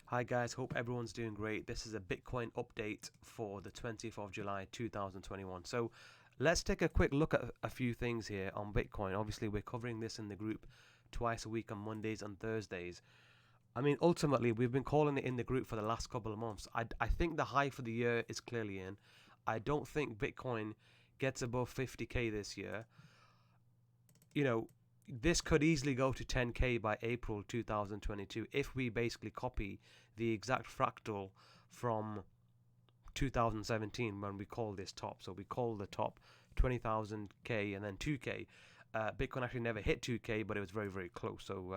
Hi guys, hope everyone's doing great. This is a Bitcoin update for the 20th of July 2021. So let's take a quick look at a few things here on Bitcoin. Obviously, we're covering this in the group twice a week on Mondays and Thursdays. I mean, ultimately, we've been calling it in the group for the last couple of months. I think the high for the year is clearly in. I don't think Bitcoin gets above 50k this year. You know, this could easily go to 10k by April 2022 if we basically copy the exact fractal from 2017 when we call this top. So we call the top 20,000k and then 2k. Bitcoin actually never hit 2k, but it was very, very close. So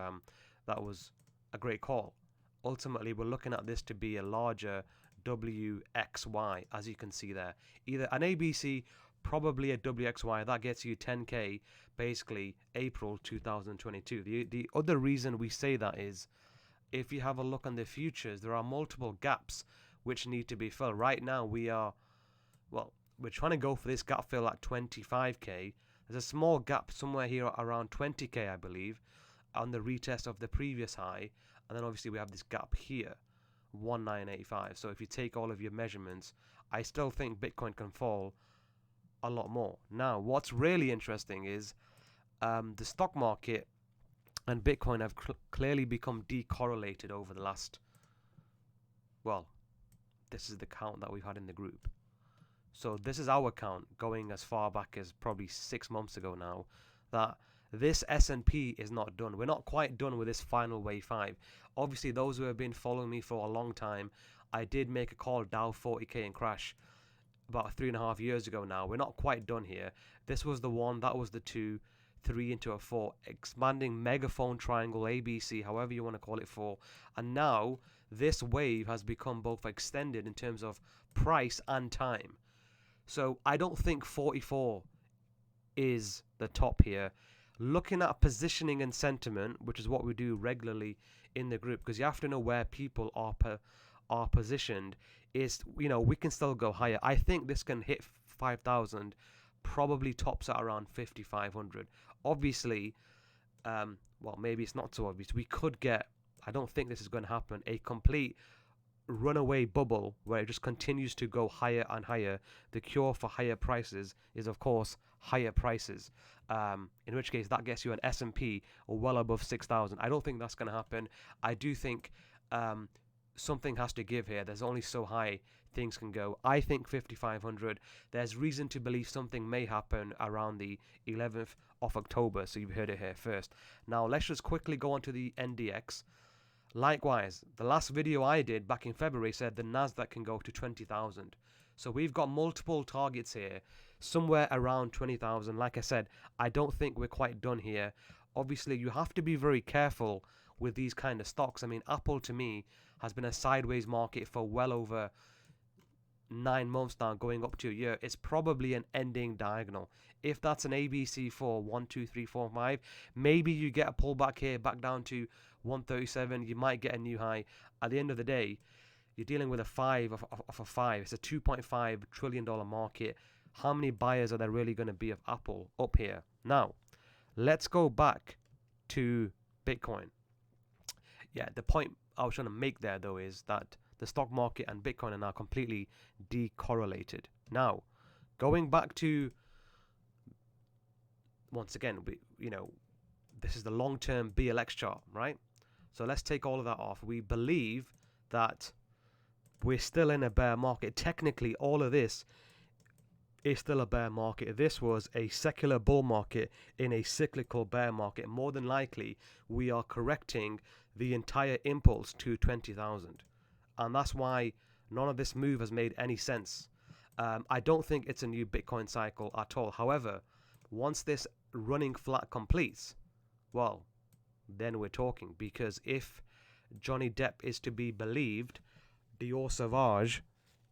that was a great call. Ultimately, we're looking at this to be a larger WXY, as you can see there. Either an ABC, probably a WXY. That gets you 10k, basically April 2022. The other reason we say that is, if you have a look on the futures, there are multiple gaps which need to be filled. Right now, we're trying to go for this gap fill at 25k. There's a small gap somewhere here around 20k, I believe, on the retest of the previous high, and then obviously we have this gap here, 1985. So if you take all of your measurements, I still think Bitcoin can fall a lot more. Now, what's really interesting is the stock market and Bitcoin have clearly become decorrelated over the last, well, this is the count that we've had in the group. So this is our count going as far back as probably 6 months ago now, that this S&P is not done. We're not quite done with this final wave 5. Obviously, those who have been following me for a long time, I did make a call Dow 40k and crash about 3.5 years ago now. We're not quite done here. This was the 1, that was the 2, 3 into a 4, expanding megaphone triangle, ABC, however you want to call it, 4. And now this wave has become both extended in terms of price and time. So I don't think 44 is the top here. Looking at positioning and sentiment, which is what we do regularly in the group, because you have to know where people are positioned, is, we can still go higher. I think this can hit 5,000, probably tops at around 5,500. Obviously, maybe it's not so obvious. We could get, I don't think this is going to happen, a complete runaway bubble where it just continues to go higher and higher. The cure for higher prices is, of course, higher prices, in which case that gets you an S&P or well above 6,000. I don't think that's going to happen. I do think something has to give here. There's only so high things can go. I think 5,500. There's reason to believe something may happen around the 11th of October, so you've heard it here first. Now let's just quickly go on to the NDX. Likewise, the last video I did back in February said the Nasdaq can go to 20,000. So we've got multiple targets here, somewhere around 20,000. Like I said, I don't think we're quite done here. Obviously, you have to be very careful with these kind of stocks. I mean, Apple to me has been a sideways market for well over 9 months now, going up to a year. It's probably an ending diagonal. If that's an ABC for 1, 2, 3, 4, 5, maybe you get a pullback here back down to 137. You might get a new high. At the end of the day, you're dealing with a 5 of a 5. It's a $2.5 trillion market. How many buyers are there really going to be of Apple up here? Now, let's go back to Bitcoin. Yeah, the point I was trying to make there, though, is that the stock market and Bitcoin are now completely decorrelated. Now, going back to, once again, this is the long-term BLX chart, right? So let's take all of that off. We believe that we're still in a bear market. Technically, all of this is still a bear market. This was a secular bull market in a cyclical bear market. More than likely, we are correcting the entire impulse to 20,000. And that's why none of this move has made any sense. I don't think it's a new Bitcoin cycle at all. However, once this running flat completes, well, then we're talking. Because if Johnny Depp is to be believed, Dior Sauvage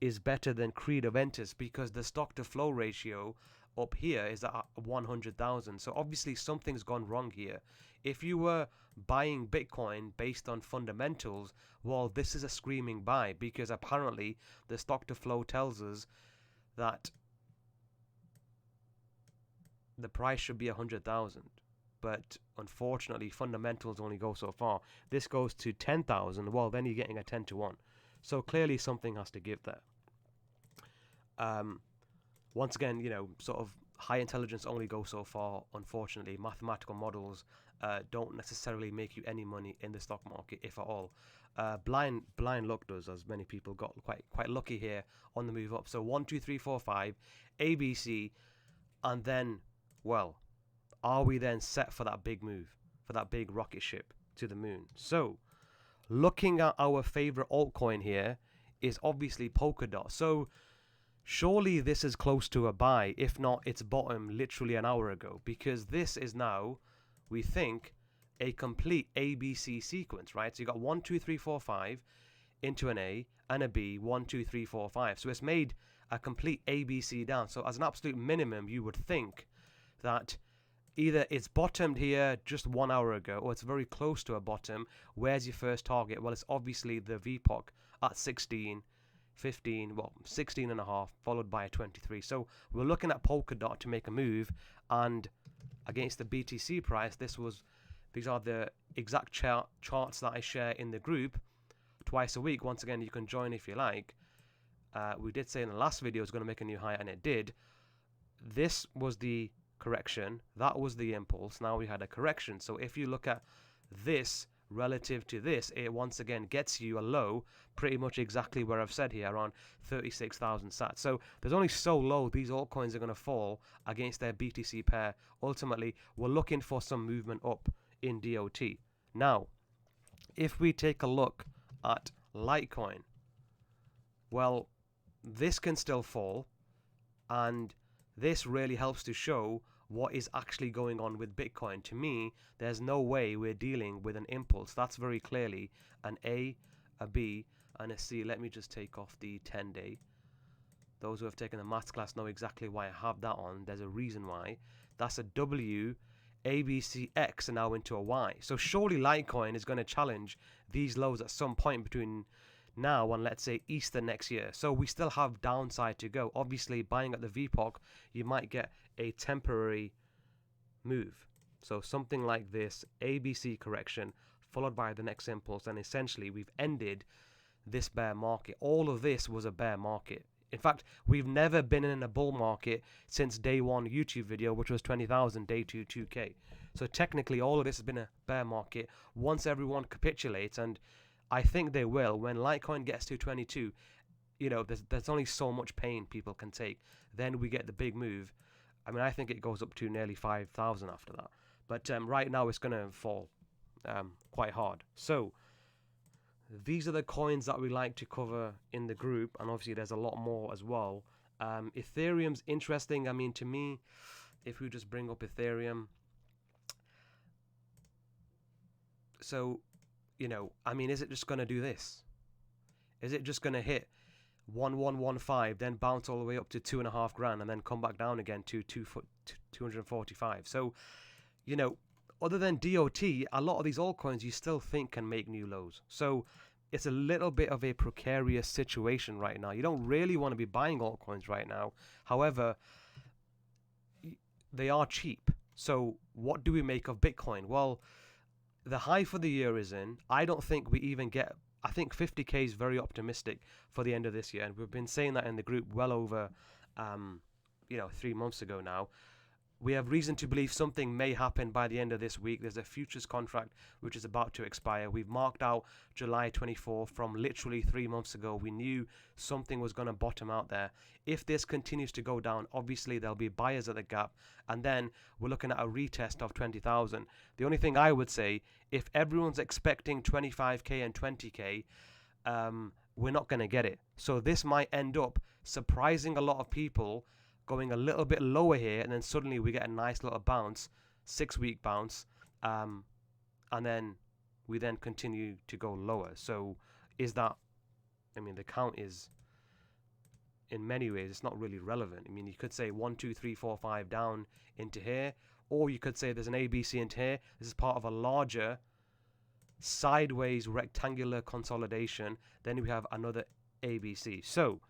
is better than Creed Aventus, because the stock to flow ratio up here is at 100,000. So obviously something's gone wrong here. If you were buying Bitcoin based on fundamentals, well, this is a screaming buy, because apparently the stock to flow tells us that the price should be 100,000. but unfortunately fundamentals only go so far. This goes to 10,000, well then you're getting a 10 to 1. So clearly something has to give there. Once again, sort of high intelligence only goes so far, unfortunately. Mathematical models don't necessarily make you any money in the stock market, if at all. Blind luck does, as many people got quite lucky here on the move up. So 1, 2, 3, 4, 5, ABC, and then, well, are we then set for that big move, for that big rocket ship to the moon? So looking at our favorite altcoin here is obviously Polkadot. So surely this is close to a buy, if not its bottom literally an hour ago, because this is now, we think, a complete ABC sequence, right? So you got 1, 2, 3, 4, 5 into an A and a B, 1, 2, 3, 4, 5. So it's made a complete ABC down. So as an absolute minimum, you would think that either it's bottomed here just 1 hour ago, or it's very close to a bottom. Where's your first target? Well, it's obviously the VPOC at 16, 15, well, 16 and a half, followed by a 23. So we're looking at Polkadot to make a move, and against the BTC price, these are the exact charts that I share in the group twice a week. Once again, you can join if you like. We did say in the last video it's going to make a new high, and it did. This was the correction, that was the impulse. Now we had a correction. So if you look at this relative to this, it once again gets you a low pretty much exactly where I've said here, around 36,000 sats. So there's only so low these altcoins are going to fall against their BTC pair. Ultimately, we're looking for some movement up in DOT. Now, if we take a look at Litecoin, well, this can still fall, and this really helps to show what is actually going on with Bitcoin. To me, there's no way we're dealing with an impulse. That's very clearly an A, a B, and a C. Let me just take off the 10-day. Those who have taken the maths class know exactly why I have that on. There's a reason why. That's a W, A, B, C, X, and now into a Y. So surely Litecoin is going to challenge these lows at some point between now and, let's say, Easter next year. So we still have downside to go. Obviously, buying at the VPOC, you might get a temporary move. So something like this, ABC correction, followed by the next impulse, and essentially we've ended this bear market. All of this was a bear market. In fact, we've never been in a bull market since day one YouTube video, which was 20,000, day two, 2K. So technically, all of this has been a bear market. Once everyone capitulates, and I think they will, when Litecoin gets to 22, there's only so much pain people can take. Then we get the big move. I mean, I think it goes up to nearly 5,000 after that. But right now, it's going to fall quite hard. So these are the coins that we like to cover in the group, and obviously there's a lot more as well. Ethereum's interesting. I mean, to me, if we just bring up Ethereum, so I mean, is it just going to do this? Is it just going to hit 1115, then bounce all the way up to 2.5 grand, and then come back down again to 245? So, other than DOT, a lot of these altcoins you still think can make new lows. So it's a little bit of a precarious situation right now. You don't really want to be buying altcoins right now. However, they are cheap. So what do we make of Bitcoin? Well, the high for the year is in. I don't think we even get, I think 50K is very optimistic for the end of this year. And we've been saying that in the group well over, 3 months ago now. We have reason to believe something may happen by the end of this week. There's a futures contract which is about to expire. We've marked out July 24 from literally 3 months ago. We knew something was going to bottom out there. If this continues to go down, obviously there'll be buyers at the gap, and then we're looking at a retest of 20,000. The only thing I would say, if everyone's expecting 25K and 20K, we're not going to get it. So this might end up surprising a lot of people, going a little bit lower here, and then suddenly we get a nice little bounce, 6-week bounce, and then we then continue to go lower. So is that, I mean, the count is, in many ways, it's not really relevant. I mean, you could say 1, 2, 3, 4, 5 down into here, or you could say there's an ABC into here. This is part of a larger sideways rectangular consolidation. Then we have another ABC. So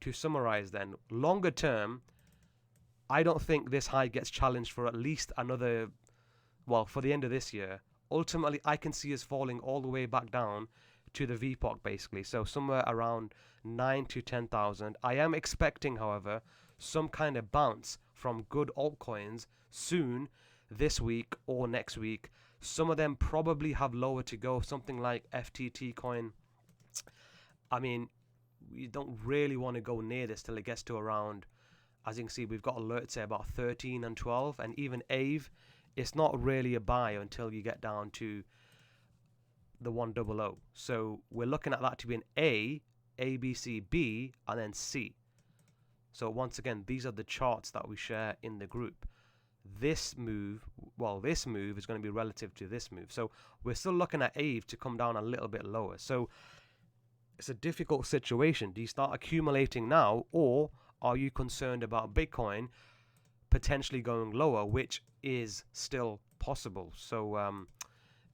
to summarize then, longer term, I don't think this high gets challenged for at least another well, for the end of this year, ultimately I can see us falling all the way back down to the VPOC basically. So somewhere around 9 to 10,000. I am expecting, however, some kind of bounce from good altcoins soon this week or next week. Some of them probably have lower to go, something like FTT coin. I mean, you don't really want to go near this till it gets to around, as you can see, we've got alerts here about 13 and 12, and even AVE, it's not really a buy until you get down to the 100. So we're looking at that to be an A, B, C, B, and then C. So once again, these are the charts that we share in the group. This move is going to be relative to this move. So we're still looking at AVE to come down a little bit lower. So it's a difficult situation. Do you start accumulating now, or are you concerned about Bitcoin potentially going lower, which is still possible? So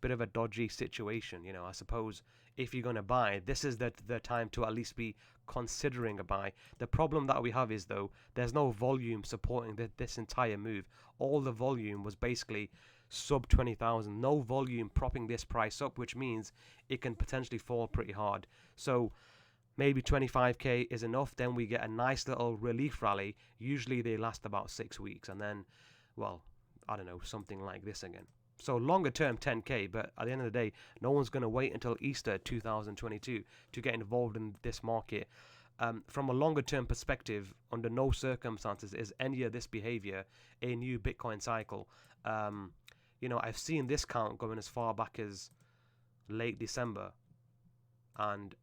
bit of a dodgy situation, you know. I suppose if you're going to buy, this is the time to at least be considering a buy. The problem that we have is, though, there's no volume supporting this entire move. All the volume was basically sub 20,000. No volume propping this price up, which means it can potentially fall pretty hard. So maybe 25k is enough. Then we get a nice little relief rally. Usually they last about 6 weeks, and then, well, I don't know, something like this again. So longer term 10k, but at the end of the day, no one's going to wait until Easter 2022 to get involved in this market. From a longer term perspective, under no circumstances is any of this behavior a new Bitcoin cycle. You know, I've seen this count going as far back as late December, and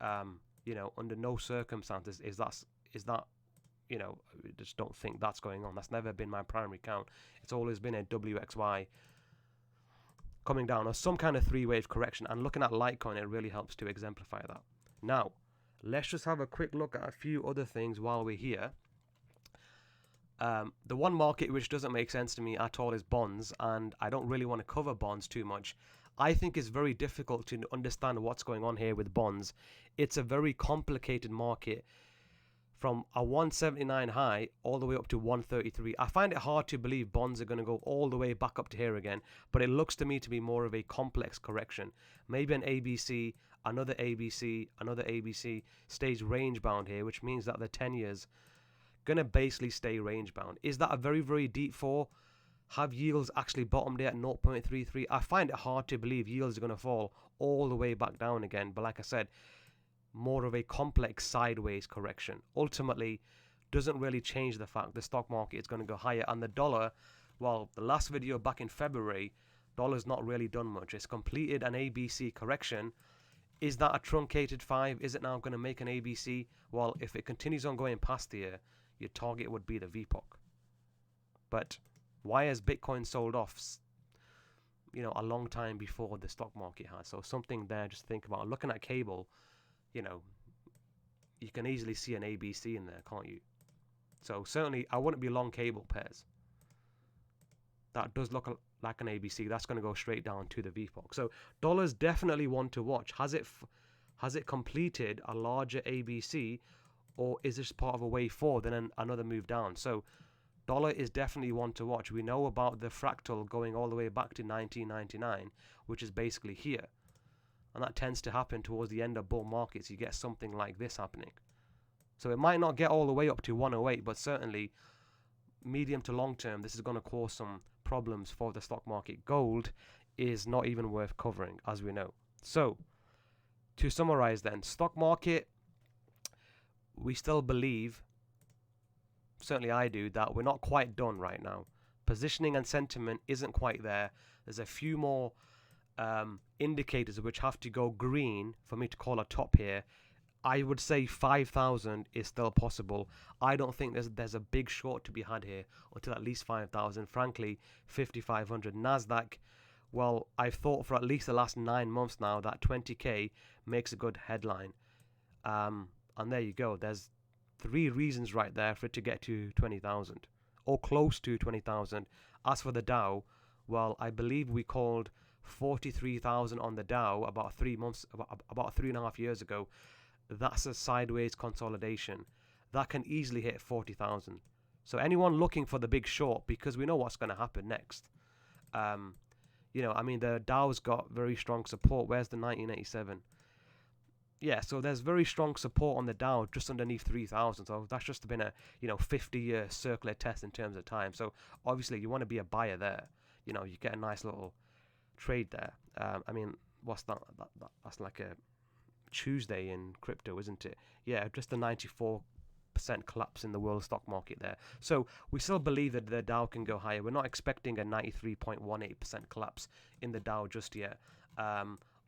you know, under no circumstances is that you know, I just don't think that's going on. That's never been my primary count. It's always been a WXY coming down, or some kind of three-wave correction. And looking at Litecoin, it really helps to exemplify that. Now, let's just have a quick look at a few other things while we're here. The one market which doesn't make sense to me at all is bonds, and I don't really want to cover bonds too much. I think it's very difficult to understand what's going on here with bonds. It's a very complicated market. From a 179 high all the way up to 133. I find it hard to believe bonds are going to go all the way back up to here again, but it looks to me to be more of a complex correction. Maybe an ABC, another ABC, another ABC stays range bound here, which means that the 10 years going to basically stay range bound. Is that a very, very deep fall? Have yields actually bottomed at 0.33? I find it hard to believe yields are going to fall all the way back down again, but like I said, more of a complex sideways correction. Ultimately, doesn't really change the fact the stock market is going to go higher, and the dollar, well, the last video back in February, dollar's not really done much. It's completed an ABC correction. Is that a truncated 5? Is it now going to make an ABC? Well, if it continues on going past here, your target would be the VPOC. But why has Bitcoin sold off, you know, a long time before the stock market has? So something there just think about. Looking at cable, you know, you can easily see an ABC in there, can't you? So certainly I wouldn't be long cable pairs. That does look like an ABC. That's going to go straight down to the VPOC. So dollar's definitely one to watch. Has it completed a larger ABC, or is this part of a wave forward, then another move down? So dollar is definitely one to watch. We know about the fractal going all the way back to 1999, which is basically here. And that tends to happen towards the end of bull markets. You get something like this happening. So it might not get all the way up to 108, but certainly medium to long term, this is going to cause some problems for the stock market. Gold is not even worth covering, as we know. So to summarize then, stock market, we still believe, certainly I do, that we're not quite done right now. Positioning and sentiment isn't quite there. There's a few more indicators which have to go green for me to call a top here. I would say 5,000 is still possible. I don't think there's a big short to be had here until at least 5,000. Frankly, 5,500. Nasdaq, well, I've thought for at least the last 9 months now that 20k makes a good headline. And there you go. There's 3 reasons right there for it to get to 20,000 or close to 20,000. As for the Dow, well, I believe we called 43,000 on the Dow about 3.5 years ago. That's a sideways consolidation. That can easily hit 40,000. So anyone looking for the big short, because we know what's going to happen next, You know, I mean, the Dow's got very strong support. Where's the 1987? Yeah, so there's very strong support on the Dow just underneath 3,000. So that's just been a 50-year circular test in terms of time. So obviously you want to be a buyer there. You know, you get a nice little trade there. I mean, what's that? That's like a Tuesday in crypto, isn't it? Yeah, just a 94% collapse in the world stock market there. So we still believe that the Dow can go higher. We're not expecting a 93.18% collapse in the Dow just yet.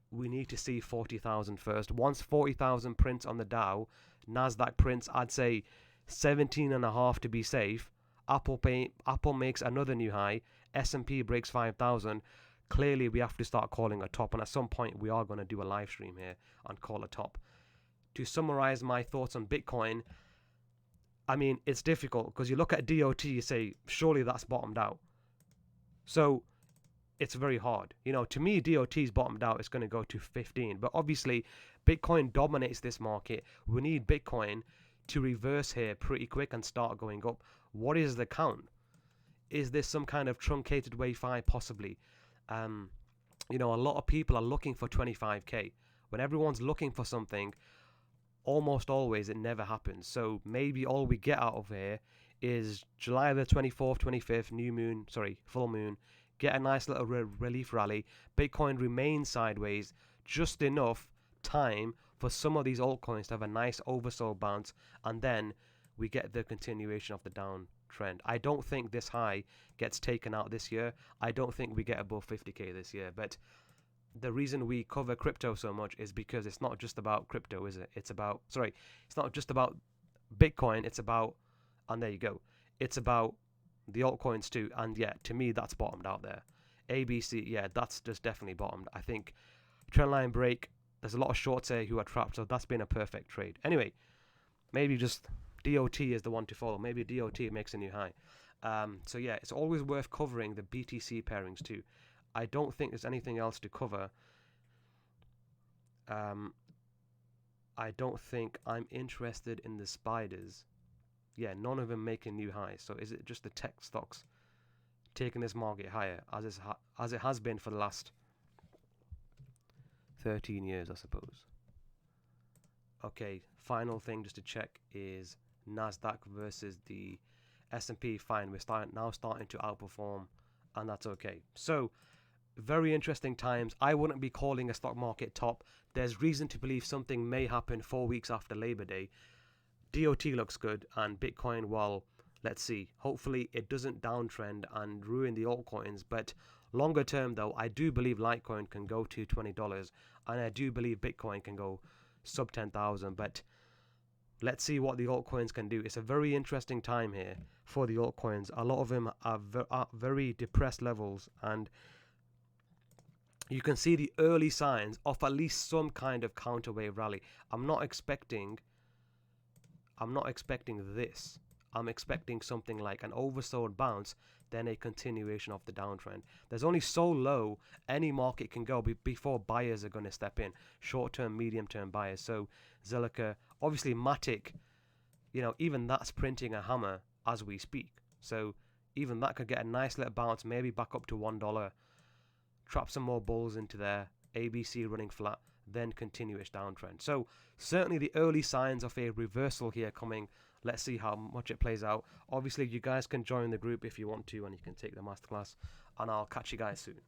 We need to see 40,000 first. Once 40,000 prints on the Dow, Nasdaq prints, I'd say 17.5 to be safe. Apple makes another new high. S&P breaks 5,000. Clearly, we have to start calling a top, and at some point, we are going to do a live stream here and call a top. To summarize my thoughts on Bitcoin, I mean, it's difficult because you look at DOT, you say, surely that's bottomed out. So it's very hard. You know, to me, DOT's bottomed out. It's going to go to 15. But obviously, Bitcoin dominates this market. We need Bitcoin to reverse here pretty quick and start going up. What is the count? Is this some kind of truncated wave 5? Possibly. You know, a lot of people are looking for 25k. When everyone's looking for something, almost always it never happens. So maybe all we get out of here is July the 24th, 25th, full moon. Get a nice little relief rally. Bitcoin remains sideways just enough time for some of these altcoins to have a nice oversold bounce, and then we get the continuation of the downtrend. I don't think this high gets taken out this year. I don't think we get above 50k this year. But the reason we cover crypto so much is because it's not just about crypto, is it? It's not just about Bitcoin. It's about, and there you go. It's about the altcoins too, and yeah, to me that's bottomed out there. ABC, yeah, that's just definitely bottomed. I think trendline break, there's a lot of shorts here who are trapped, so that's been a perfect trade. Anyway, maybe just DOT is the one to follow. Maybe DOT makes a new high. So yeah, it's always worth covering the BTC pairings too. I don't think there's anything else to cover. I don't think I'm interested in the spiders. Yeah, none of them making new highs. So is it just the tech stocks taking this market higher as it has been for the last 13 years, I suppose? Okay, final thing just to check is Nasdaq versus the S&P. Fine, we're now starting to outperform, and that's okay. So very interesting times. I wouldn't be calling a stock market top. There's reason to believe something may happen 4 weeks after Labor Day. DOT looks good, and Bitcoin, well, let's see. Hopefully it doesn't downtrend and ruin the altcoins, but longer term though, I do believe Litecoin can go to $20, and I do believe Bitcoin can go sub 10,000, but let's see what the altcoins can do. It's a very interesting time here for the altcoins. A lot of them are very depressed levels, and you can see the early signs of at least some kind of counterwave rally. I'm not expecting this. I'm expecting something like an oversold bounce, then a continuation of the downtrend. There's only so low any market can go before buyers are going to step in. Short-term, medium-term buyers. So Zilliqa, obviously Matic, you know, even that's printing a hammer as we speak. So even that could get a nice little bounce, maybe back up to $1. Trap some more bulls into there. ABC running flat, then continuous downtrend. So certainly the early signs of a reversal here coming. Let's see how much it plays out. Obviously, you guys can join the group if you want to, and you can take the masterclass, and I'll catch you guys soon.